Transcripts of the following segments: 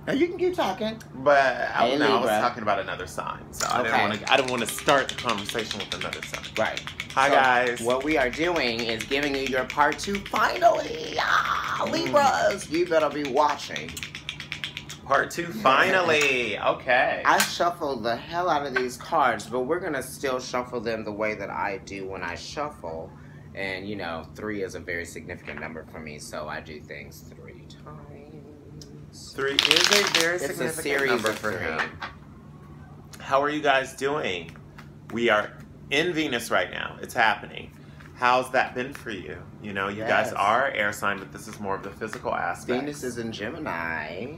No, you can keep talking. But Hey, I was Libra. talking about another sign, so Okay. I didn't want to start the conversation with another sign. Right. Hi, So, guys. What we are doing is giving you your part 2 finally. Libras, you better be watching. Part 2, finally. Okay. I shuffled the hell out of these cards, but we're going to still shuffle them the way that I do when I shuffle. And, you know, 3 is a very significant number for me, so I do things 3 times. 3 is a very It's a significant series number of for 3. him. How are you guys doing? We are in Venus right now. It's happening. How's that been for you? You know, you guys are air sign, but this is more of the physical aspect. Venus is in Gemini.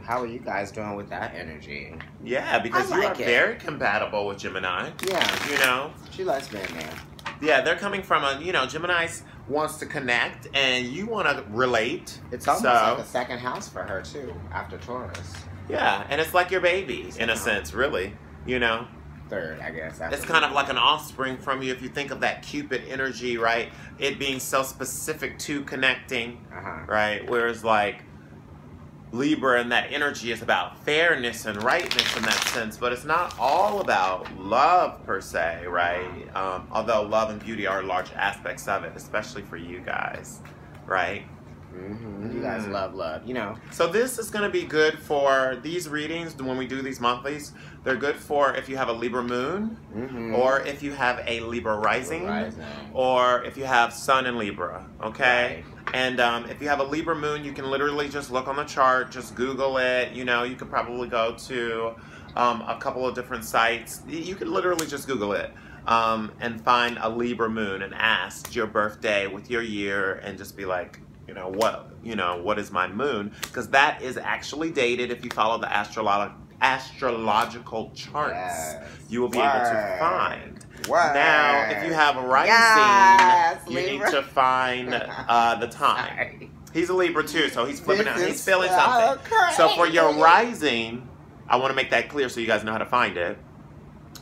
How are you guys doing with that energy? Yeah, because you are very compatible with Gemini. Yeah. You know? She likes being there. Yeah, they're coming from a, you know, Gemini wants to connect and you want to relate. It's almost like a second house for her, too, after Taurus. Yeah, and it's like your baby, in a sense, really. You know? Third, I guess. It's kind of like an offspring from you if you think of that Cupid energy, right? It being so specific to connecting, right? Whereas like Libra and that energy is about fairness and rightness in that sense, but it's not all about love per se, right? Although love and beauty are large aspects of it, especially for you guys, right? You guys love, you know. So this is going to be good for these readings when we do these monthlies. They're good for if you have a Libra moon, or if you have a Libra rising, or if you have Sun in Libra, okay? Right. And if you have a Libra moon, you can literally just look on the chart, just Google it. You know, you could probably go to a couple of different sites. You could literally just Google it. And find a Libra moon and ask your birthday with your year and just be like, what is my moon? Because that is actually dated. If you follow the astrological charts, you will be able to find. Now, if you have a rising, you need to find the time. He's a Libra too, so he's flipping out. He's feeling something. So for your rising, I want to make that clear so you guys know how to find it.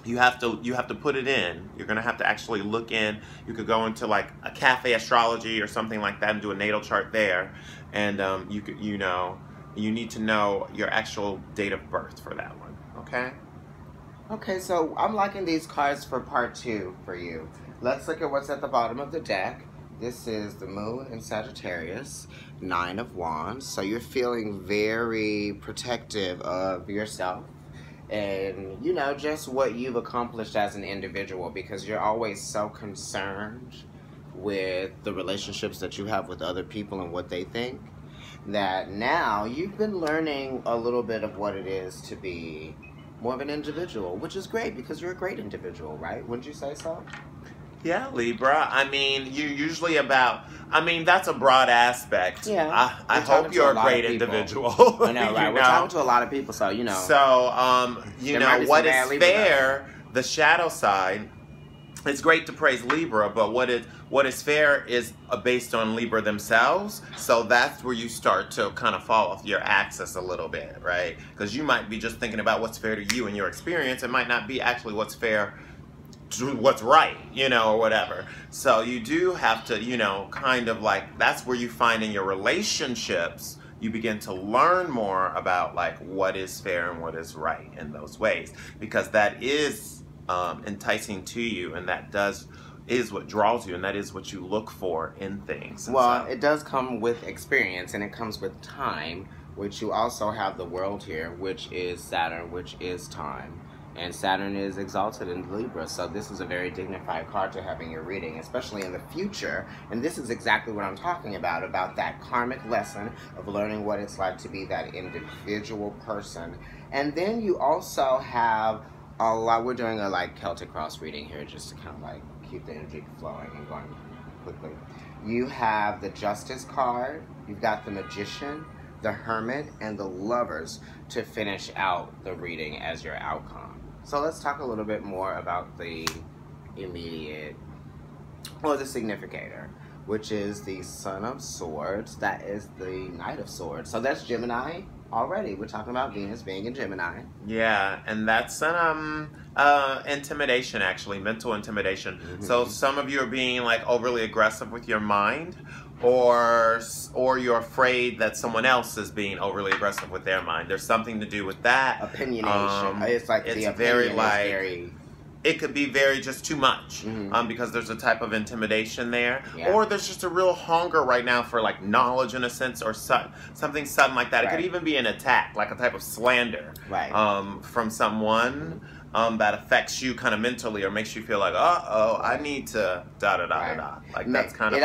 You have to put it in. You're gonna have to actually look in. You could go into like a cafe astrology or something like that and do a natal chart there, and you need to know your actual date of birth for that one. Okay. Okay, so I'm liking these cards for part 2 for you. Let's look at what's at the bottom of the deck. This is the Moon in Sagittarius, 9 of Wands. So you're feeling very protective of yourself. And, you know, just what you've accomplished as an individual, because you're always so concerned with the relationships that you have with other people and what they think, that now you've been learning a little bit of what it is to be more of an individual, which is great because you're a great individual, right? Wouldn't you say so? Yeah, Libra. I mean, you're usually that's a broad aspect. Yeah. I hope you're a great individual. I know, right? We're talking to a lot of people, so, you know. So, you know, what is fair, the shadow side, it's great to praise Libra, but what is fair is based on Libra themselves. So that's where you start to kind of fall off your axis a little bit, right? Because you might be just thinking about what's fair to you and your experience. It might not be actually what's fair to what's right, you know, or whatever. So you do have to, you know, kind of like, that's where you find in your relationships, you begin to learn more about like what is fair and what is right in those ways, because that is enticing to you, and that is what draws you, and that is what you look for in things. And well, it does come with experience, and it comes with time, which you also have the world here, which is Saturn, which is time. And Saturn is exalted in Libra, so this is a very dignified card to have in your reading, especially in the future. And this is exactly what I'm talking about that karmic lesson of learning what it's like to be that individual person. And then you also have a lot, we're doing a like Celtic cross reading here just to kind of like keep the energy flowing and going quickly. You have the Justice card, you've got the Magician, the Hermit, and the Lovers to finish out the reading as your outcome. So let's talk a little bit more about the immediate, or the significator, which is the Son of Swords. That is the Knight of Swords. So that's Gemini already. We're talking about Venus being in Gemini. Yeah, and that's intimidation, actually, mental intimidation. So some of you are being like overly aggressive with your mind, or you're afraid that someone else is being overly aggressive with their mind. There's something to do with that. Opinionation. It's like it's the opinion very is like very... It could be very just too much, because there's a type of intimidation there, or there's just a real hunger right now for like knowledge in a sense, or something sudden like that. It could even be an attack, like a type of slander, from someone that affects you kind of mentally, or makes you feel like, I need to da. Like that's kind of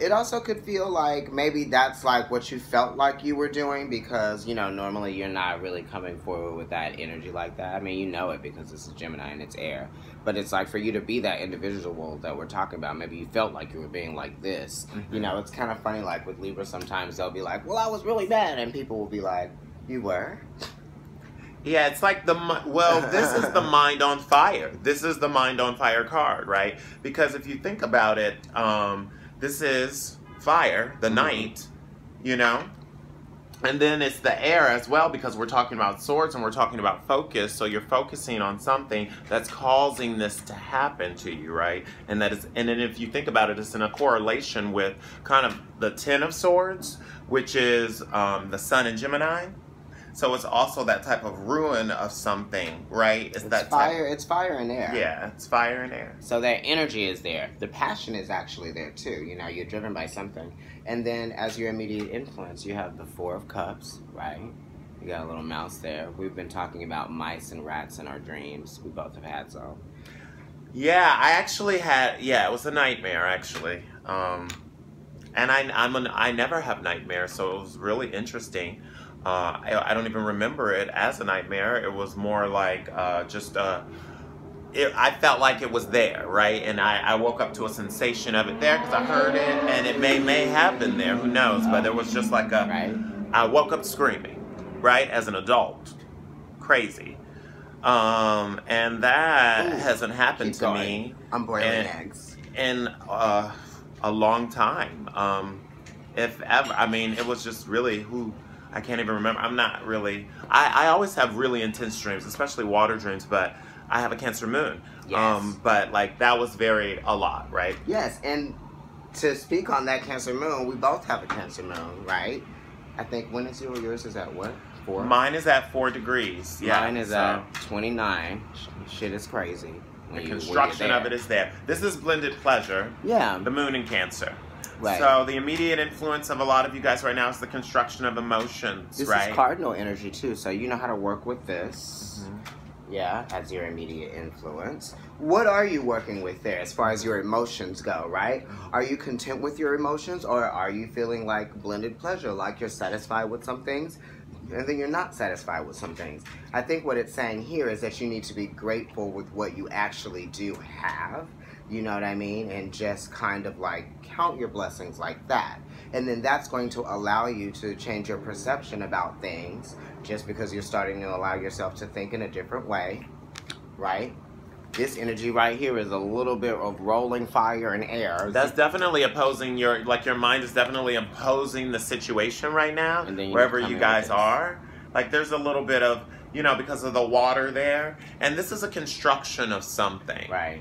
it also could feel like maybe that's like what you felt like you were doing, because normally you're not really coming forward with that energy like that. I mean, you know it because it's a Gemini and it's air, but it's like for you to be that individual that we're talking about, maybe you felt like you were being like this. It's kind of funny, like with Libra, sometimes they'll be like, well, I was really bad, and people will be like, you were? Yeah, it's like this is the mind on fire. This is the mind on fire card, right? Because if you think about it, this is fire, the night, and then it's the air as well, because we're talking about swords and we're talking about focus. So you're focusing on something that's causing this to happen to you, right? And then if you think about it, it's in a correlation with kind of the Ten of Swords, which is the Sun in Gemini. So it's also that type of ruin of something, right? It's fire. It's fire and air. Yeah, it's fire and air. So that energy is there. The passion is actually there too. You're driven by something. And then as your immediate influence, you have the Four of Cups, right? You got a little mouse there. We've been talking about mice and rats in our dreams. We both have had some. Yeah, I actually had. Yeah, it was a nightmare actually. And I never have nightmares, so it was really interesting. I don't even remember it as a nightmare. It was more like I felt like it was there, right? And I woke up to a sensation of it there because I heard it, and it may have been there, who knows? But there was just like I woke up screaming, right, as an adult. Crazy. And that hasn't happened to me. I'm boiling eggs. In a long time. If ever. I mean, it was just really I can't even remember. I'm not really... I always have really intense dreams, especially water dreams, but I have a Cancer moon. Yes. But like that was a lot, right? Yes, and to speak on that Cancer moon, we both have a Cancer moon, right? I think, when is yours is at what? 4? Mine is at 4 degrees. Yeah, mine is at 29. Shit is crazy. The construction of it is there. This is blended pleasure. Yeah. The moon in Cancer. Right. So the immediate influence of a lot of you guys right now is the construction of emotions, this right? This is cardinal energy too, so you know how to work with this. Yeah, as your immediate influence. What are you working with there as far as your emotions go, right? Are you content with your emotions, or are you feeling like blended pleasure, like you're satisfied with some things and then you're not satisfied with some things? I think what it's saying here is that you need to be grateful with what you actually do have. You know what I mean? And just kind of like count your blessings like that. And then that's going to allow you to change your perception about things, just because you're starting to allow yourself to think in a different way, right? This energy right here is a little bit of rolling fire and air. That's definitely opposing your mind is definitely opposing the situation right now, and then wherever you guys are. Like there's a little bit of, because of the water there. And this is a construction of something. Right.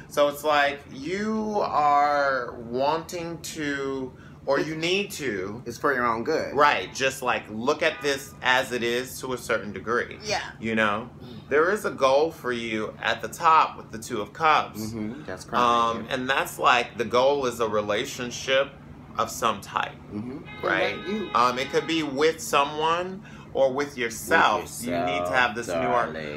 So it's like you are wanting to, or you need to. It's for your own good. Right. Just like look at this as it is to a certain degree. Yeah. There is a goal for you at the top with the Two of Cups. That's correct. And that's like the goal is a relationship of some type. Right. It could be with someone or with yourself. You need to have this new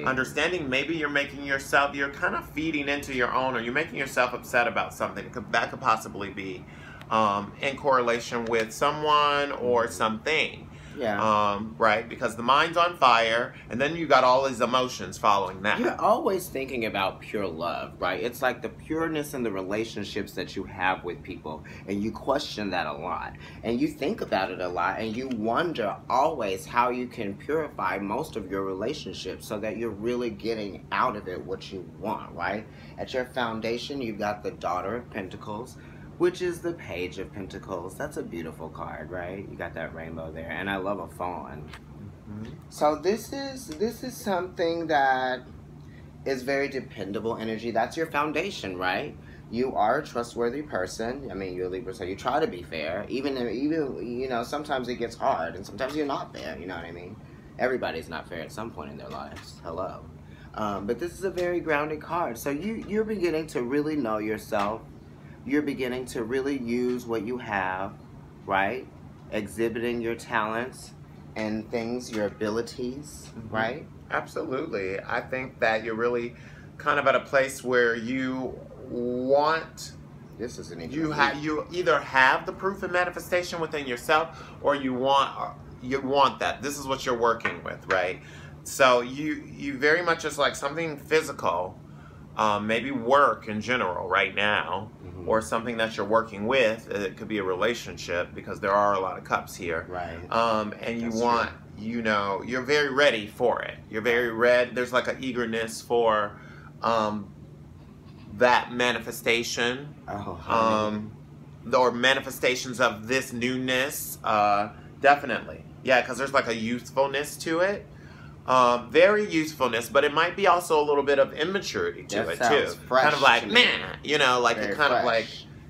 understanding. Maybe you're kind of feeding into your own, or you're making yourself upset about something. That could possibly be in correlation with someone or something. Yeah. Right? Because the mind's on fire, and then you got all these emotions following that. You're always thinking about pure love, right? It's like the pureness in the relationships that you have with people, and you question that a lot, and you think about it a lot, and you wonder always how you can purify most of your relationships so that you're really getting out of it what you want, right? At your foundation, you've got the Daughter of Pentacles, which is the Page of Pentacles. That's a beautiful card, right? You got that rainbow there, and I love a fawn. So this is something that is very dependable energy. That's your foundation, right? You are a trustworthy person. I mean, you're a Libra, so you try to be fair. Even you know, sometimes it gets hard, and sometimes you're not fair. You know what I mean? Everybody's not fair at some point in their lives. Hello. But this is a very grounded card. So you're beginning to really know yourself. You're beginning to really use what you have, right? Exhibiting your talents and things, your abilities, right? Absolutely. I think that you're really kind of at a place where you want, this is an you either have the proof of manifestation within yourself, or you want that. This is what you're working with, right? So you very much is like something physical, maybe work in general right now, or something that you're working with. It could be a relationship, because there are a lot of cups here, right? And you want, you know, you're very ready for it. You're very ready. There's like an eagerness for that manifestation, or manifestations of this newness. Definitely, yeah, because there's like a youthfulness to it. Very youthfulness, but it might be also a little bit of immaturity to it too. Kind of like, man, you know, like it kind of like,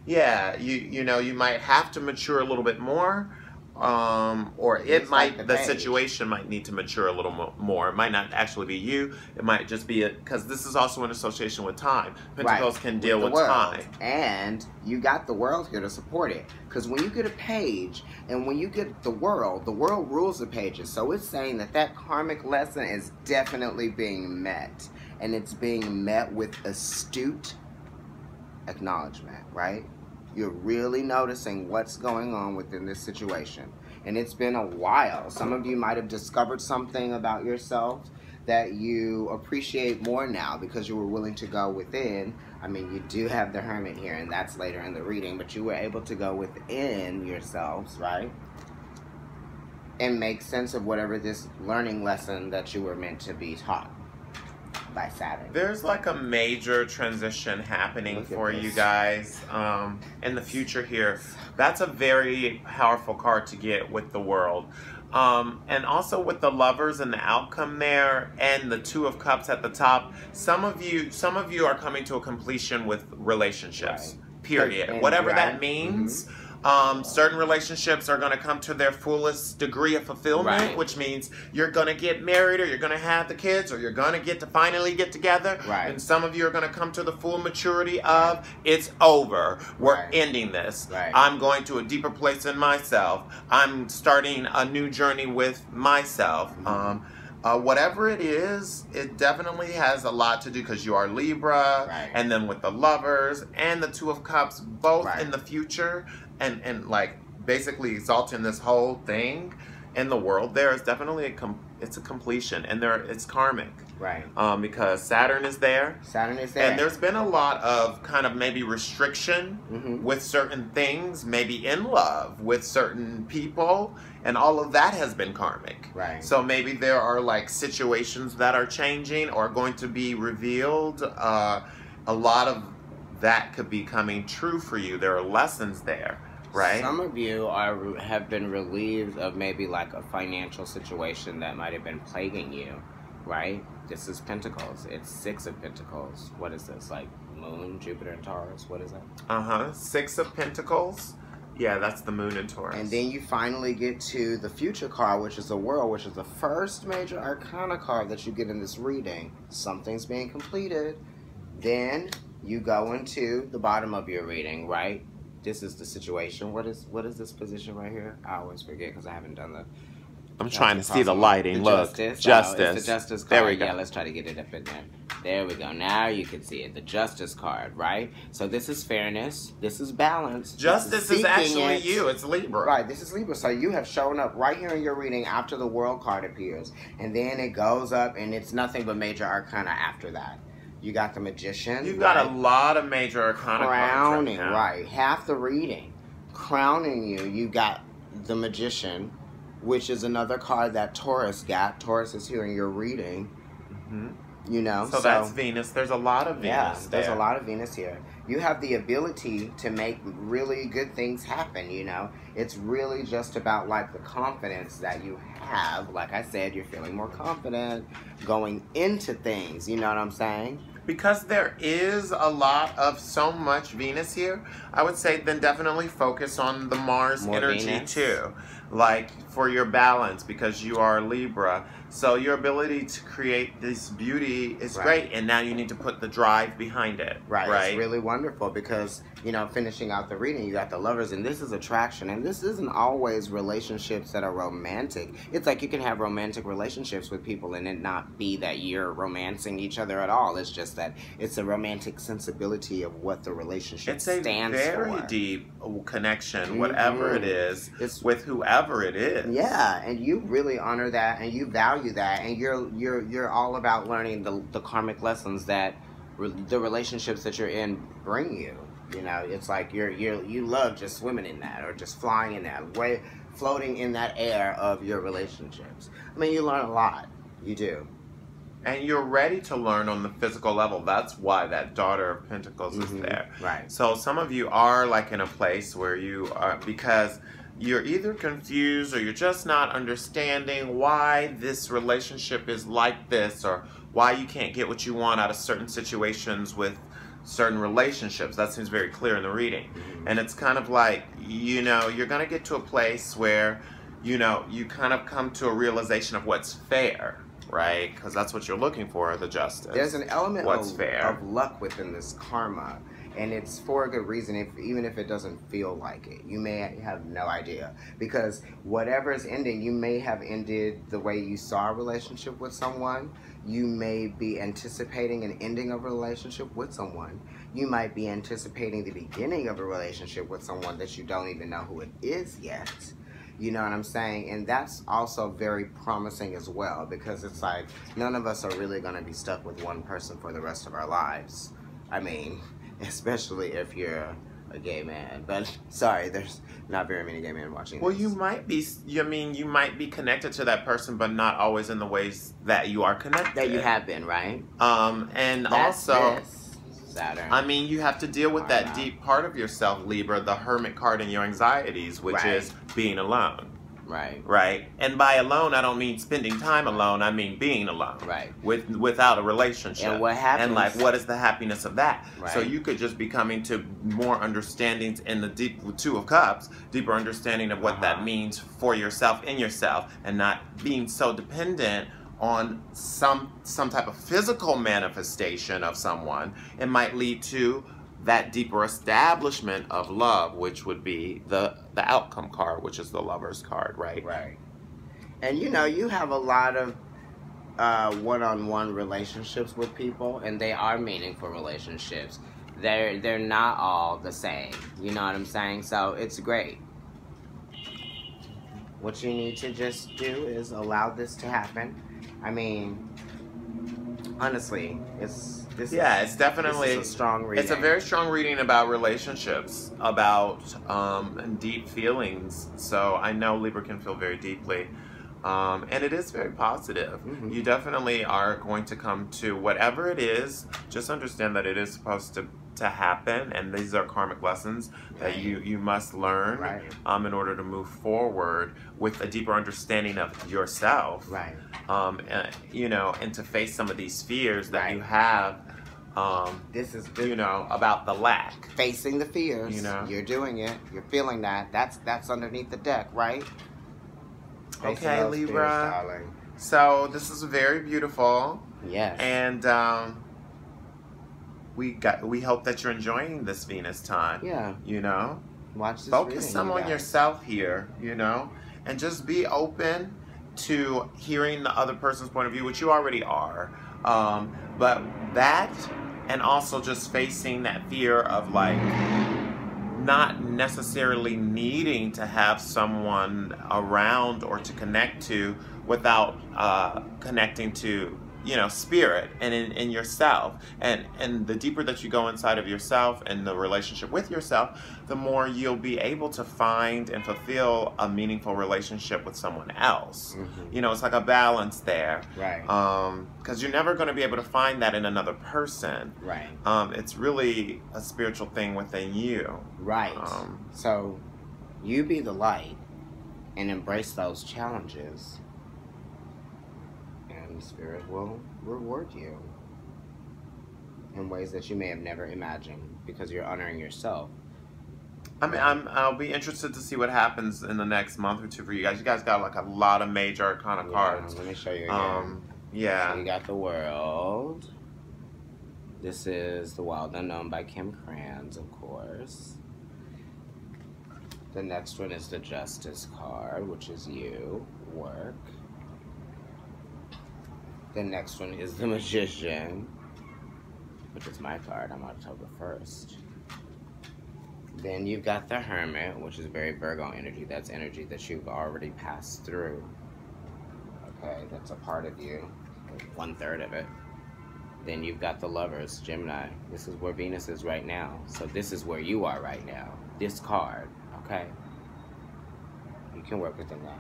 yeah, you know, you might have to mature a little bit more, or it might, the situation might need to mature a little more. It might not actually be you. It might just be because this is also in association with time. Pentacles can deal with time. And you got the world here to support it. Because when you get a page, and when you get the world rules the pages. So it's saying that that karmic lesson is definitely being met. And it's being met with astute acknowledgement, right? You're really noticing what's going on within this situation. And it's been a while. Some of you might have discovered something about yourself that you appreciate more now because you were willing to go within. I mean, you do have the Hermit here, and that's later in the reading, but you were able to go within yourselves, right? And make sense of whatever this learning lesson that you were meant to be taught by Saturn. There's like a major transition happening for you guys in the future here. That's a very powerful card to get with the world. And also with the Lovers and the outcome there, and the Two of Cups at the top. Some of you are coming to a completion with relationships. Right. Period. Whatever that means. Certain relationships are going to come to their fullest degree of fulfillment, which means you're going to get married, or you're going to have the kids, or you're going to get to finally get together. Right. And some of you are going to come to the full maturity of, it's over. We're ending this. Right. I'm going to a deeper place in myself. I'm starting a new journey with myself. Whatever it is, it definitely has a lot to do, because you are Libra, and then with the Lovers and the Two of Cups, both in the future, and like basically exalting this whole thing in the world. There is definitely it's a completion, and it's karmic, because Saturn is there. And there's been a lot of kind of maybe restriction with certain things, maybe in love with certain people, and all of that has been karmic. So maybe there are like situations that are changing or going to be revealed. A lot of that could be coming true for you. There are lessons there. Some of you have been relieved of maybe like a financial situation that might have been plaguing you, right? This is Pentacles. It's Six of Pentacles. What is this? Like Moon, Jupiter, and Taurus? What is that? Six of Pentacles. Yeah, that's the Moon and Taurus. And then you finally get to the Future card, which is the World, which is the first major arcana card that you get in this reading. Something's being completed. Then you go into the bottom of your reading, right? This is the situation. What is this position right here? I always forget because I haven't done the... I'm trying to see the lighting. Look. Justice. Justice. It's the Justice card. There we go. Yeah, let's try to get it up in there. There we go. Now you can see it. The Justice card, right? So this is fairness. This is balance. Justice is actually you. It's Libra. Right. This is Libra. So you have shown up right here in your reading after the World card appears. And then it goes up, and it's nothing but major arcana after that. You got the Magician. You've got a lot of major arcana crowning, right? Half the reading. Crowning you. You got the Magician, which is another card that Taurus got. Taurus is here in your reading. You know? So that's Venus. There's a lot of Venus. Yeah, there's a lot of Venus here. You have the ability to make really good things happen, you know? It's really just about, like, the confidence that you have. Like I said, you're feeling more confident going into things. You know what I'm saying? Because there is a lot of so much Venus here, I would say then definitely focus on the Mars More energy Venus. too. Like for your balance, because you are Libra. So your ability to create this beauty is great, and now you need to put the drive behind it. Right. It's really wonderful because, you know, finishing out the reading, you got the Lovers, and this is attraction, and this isn't always relationships that are romantic. It's like you can have romantic relationships with people and it not be that you're romancing each other at all. It's just that it's a romantic sensibility of what the relationship stands for. It's a very deep connection, whatever it is, it's with whoever it is. Yeah, and you really honor that, and you value that, and you're all about learning the karmic lessons that the relationships that you're in bring you. You know, it's like you love just swimming in that, or just flying in that way, floating in that air of your relationships. I mean, you learn a lot. You do. And you're ready to learn on the physical level. That's why that Daughter of Pentacles is there. Right. So some of you are like in a place where you are, because you're either confused or you're just not understanding why this relationship is like this, or why you can't get what you want out of certain situations with certain relationships. That seems very clear in the reading. And it's kind of like, you know, you're going to get to a place where, you know, you kind of come to a realization of what's fair, right? Because that's what you're looking for, the justice. There's an element fair. of luck within this karma. And it's for a good reason, even if it doesn't feel like it. You may have no idea. Because whatever is ending, you may have ended the way you saw a relationship with someone. You may be anticipating an ending of a relationship with someone. You might be anticipating the beginning of a relationship with someone that you don't even know who it is yet. You know what I'm saying? And that's also very promising as well, because it's like none of us are really going to be stuck with one person for the rest of our lives. I mean, especially if you're a gay man. But sorry, there's not very many gay men watching Well, this. you might be, I mean, you might be connected to that person, but not always in the ways that you are connected. That you have been, right? And that's also, this, Saturn. I mean, you have to deal with that deep part of yourself, Libra, the Hermit card in your anxieties, which is being alone. Right. Right. And by alone, I don't mean spending time alone. I mean being alone. Right. Without a relationship. And what happens? And like, what is the happiness of that? Right. So you could just be coming to more understandings in the Two of Cups, deeper understanding of what that means for yourself, in yourself, and not being so dependent on some type of physical manifestation of someone. It might lead to that deeper establishment of love, which would be the outcome card, which is the Lover's card, right? Right. And you know, you have a lot of one-on-one relationships with people, and they are meaningful relationships. They're not all the same. You know what I'm saying? So it's great. What you need to just do is allow this to happen. I mean, honestly, it's definitely a strong reading. It's a very strong reading about relationships, about deep feelings. So I know Libra can feel very deeply. And it is very positive. You definitely are going to come to whatever it is. Just understand that it is supposed to happen, and these are karmic lessons that you must learn in order to move forward with a deeper understanding of yourself. Right. You know, and to face some of these fears that you have. This is you know, about the lack. Facing the fears. You know, you're doing it. You're feeling that. That's underneath the deck, right? Okay, Libra. Fears, so this is very beautiful. Yes. And we hope that you're enjoying this Venus time. Yeah. You know, watch this. Focus some on yourself here. You know, and just be open to hearing the other person's point of view, which you already are. But that, and also just facing that fear of like not necessarily needing to have someone around or to connect to without connecting to, you know, spirit and in yourself. And the deeper that you go inside of yourself and the relationship with yourself, the more you'll be able to find and fulfill a meaningful relationship with someone else. You know, it's like a balance there. Right. Because you're never going to be able to find that in another person. Right. It's really a spiritual thing within you. Right. So you be the light and embrace those challenges. Spirit will reward you. in ways that you may have never imagined because you're honoring yourself. I mean, I'll be interested to see what happens in the next month or two for you guys. You guys got like a lot of major arcana cards. Let me show you again. Yeah. So you got the World. This is The Wild Unknown by Kim Krans, of course. The next one is the Justice card, which is you, work. The next one is the Magician, which is my card. I'm October 1st. Then you've got the Hermit, which is very Virgo energy. That's energy that you've already passed through. Okay, that's a part of you, 1/3 of it. Then you've got the Lovers, Gemini. This is where Venus is right now. So this is where you are right now. This card, okay? You can work within that.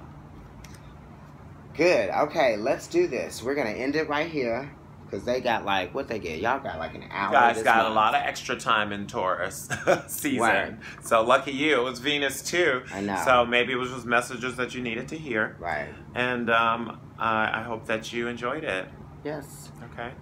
Good, okay, let's do this. We're gonna end it right here. Because they got like, what they get? Y'all got like an hour. You guys got a lot of extra time in Taurus season. Right. So lucky you. It was Venus too. I know. So maybe it was just messages that you needed to hear. Right. And I hope that you enjoyed it. Yes. Okay.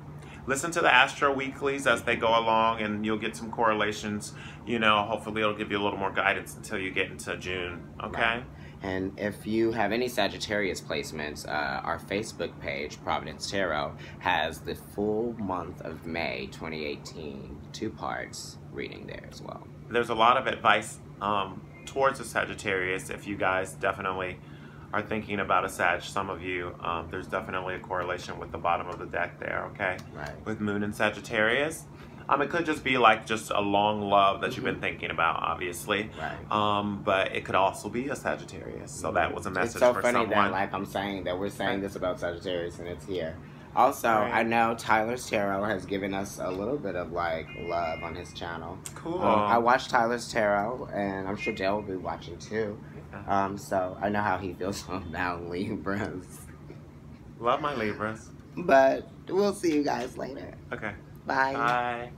Listen to the Astro Weeklies as they go along, and you'll get some correlations. You know, hopefully it'll give you a little more guidance until you get into June. Okay? Right. And if you have any Sagittarius placements, our Facebook page, Providence Tarot, has the full month of May 2018, 2 parts reading there as well. There's a lot of advice towards the Sagittarius if you guys definitely are thinking about a Sag. Some of you, there's definitely a correlation with the bottom of the deck there, okay? Right. With Moon and Sagittarius. It could just be like just a long love that you've been thinking about, obviously. Right. But it could also be a Sagittarius. So that was a message for someone. It's so funny that like I'm saying that we're saying this about Sagittarius and it's here. Also, I know Tyler's Tarot has given us a little bit of like love on his channel. Cool. I watched Tyler's Tarot and I'm sure Dale will be watching too. So I know how he feels about Libras. Love my Libras. But we'll see you guys later. Okay. Bye. Bye.